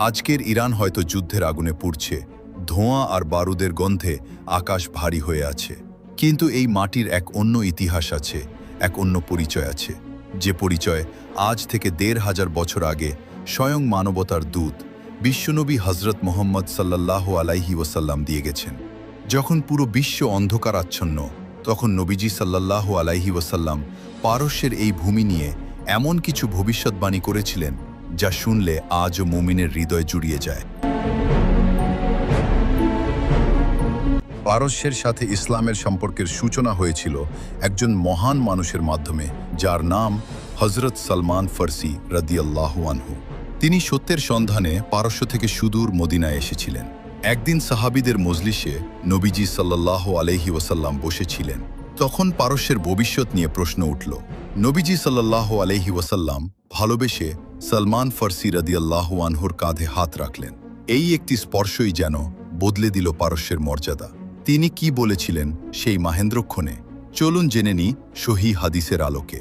আজকের ইরান হয়তো যুদ্ধের আগুনে পুড়ছে, ধোঁয়া আর বারুদের গন্ধে আকাশ ভারী হয়ে আছে। কিন্তু এই মাটির এক অন্য ইতিহাস আছে, এক অন্য পরিচয় আছে, যে পরিচয় আজ থেকে ১৫০০ বছর আগে স্বয়ং মানবতার দূত বিশ্বনবী হজরত মোহাম্মদ সাল্লাল্লাহু আলাইহি ওয়াসাল্লাম দিয়ে গেছেন। যখন পুরো বিশ্ব অন্ধকারাচ্ছন্ন, তখন নবীজি সাল্লাল্লাহু আলাইহি ওয়াসাল্লাম পারস্যের এই ভূমি নিয়ে এমন কিছু ভবিষ্যৎবাণী করেছিলেন যা শুনলে আজও মুমিনের হৃদয় জুড়িয়ে যায়। পারস্যের সাথে ইসলামের সম্পর্কের সূচনা হয়েছিল একজন মহান মানুষের মাধ্যমে, যার নাম হজরত সালমান ফার্সি রাদিয়াল্লাহু আনহু। তিনি সত্যের সন্ধানে পারস্য থেকে সুদূর মদিনায় এসেছিলেন। একদিন সাহাবীদের মজলিসে নবীজি সাল্লাল্লাহু আলাইহি ওয়াসাল্লাম বসেছিলেন। তখন পারস্যের ভবিষ্যৎ নিয়ে প্রশ্ন উঠল। নবীজি সাল্লাল্লাহু আলাইহি ওয়াসাল্লাম ভালোবেসে সালমান ফার্সি রাদিয়াল্লাহু আনহুর কাঁধে হাত রাখলেন। এই একটি স্পর্শই যেন বদলে দিল পারস্যের মর্যাদা। তিনি কি বলেছিলেন সেই মাহেন্দ্রক্ষণে? চলুন জেনে নিই সহিহ হাদিসের আলোকে।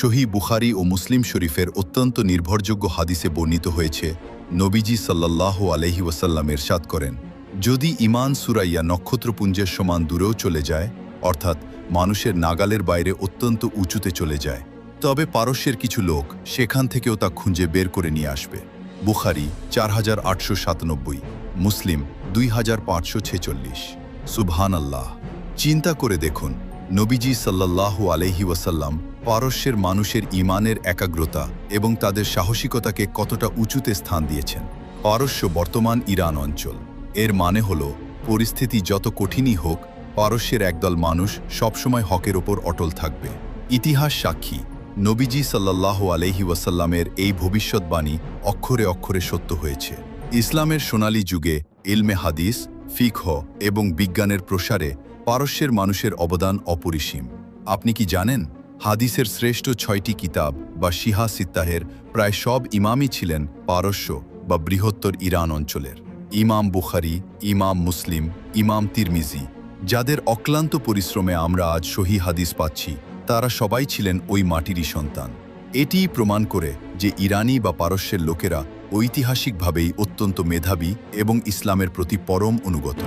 সহিহ বুখারী ও মুসলিম শরীফের অত্যন্ত নির্ভরযোগ্য হাদিসে বর্ণিত হয়েছে, নবীজি সাল্লাল্লাহু আলাইহি ওয়াসাল্লাম ইরশাদ করেন, যদি ঈমান সুরাইয়া নক্ষত্রপুঞ্জের সমান দূরেও চলে যায়, অর্থাৎ মানুষের নাগালের বাইরে অত্যন্ত উঁচুতে চলে যায়, তবে পারস্যের কিছু লোক সেখান থেকেও তা খুঁজে বের করে নিয়ে আসবে। বুখারী 4897, মুসলিম 2546। সুবহানাল্লাহ! চিন্তা করে দেখুন, নবীজি সাল্লাল্লাহু আলাইহি ওয়াসাল্লাম পারস্যের মানুষের ঈমানের একাগ্রতা এবং তাদের সাহসিকতাকে কতটা উঁচুতে স্থান দিয়েছেন। পারস্য বর্তমান ইরান অঞ্চল। এর মানে হলো, পরিস্থিতি যত কঠিনই হোক, পারস্যের একদল মানুষ সবসময় হকের ওপর অটল থাকবে। ইতিহাস সাক্ষী, নবীজি সাল্লাল্লাহু আলাইহি ওয়াসাল্লামের এই ভবিষ্যৎবাণী অক্ষরে অক্ষরে সত্য হয়েছে। ইসলামের সোনালী যুগে ইলমে হাদিস, ফিকহ এবং বিজ্ঞানের প্রসারে পারস্যের মানুষের অবদান অপরিসীম। আপনি কি জানেন, হাদিসের শ্রেষ্ঠ ৬টি কিতাব বা শিহা সিত্তাহের প্রায় সব ইমামই ছিলেন পারস্য বা বৃহত্তর ইরান অঞ্চলের। ইমাম বুখারী, ইমাম মুসলিম, ইমাম তিরমিজি, যাদের অক্লান্ত পরিশ্রমে আমরা আজ সহিহ হাদিস পাচ্ছি, তারা সবাই ছিলেন ওই মাটিরই সন্তান। এটিই প্রমাণ করে যে ইরানি বা পারস্যের লোকেরা ঐতিহাসিকভাবেই অত্যন্ত মেধাবী এবং ইসলামের প্রতি পরম অনুগত।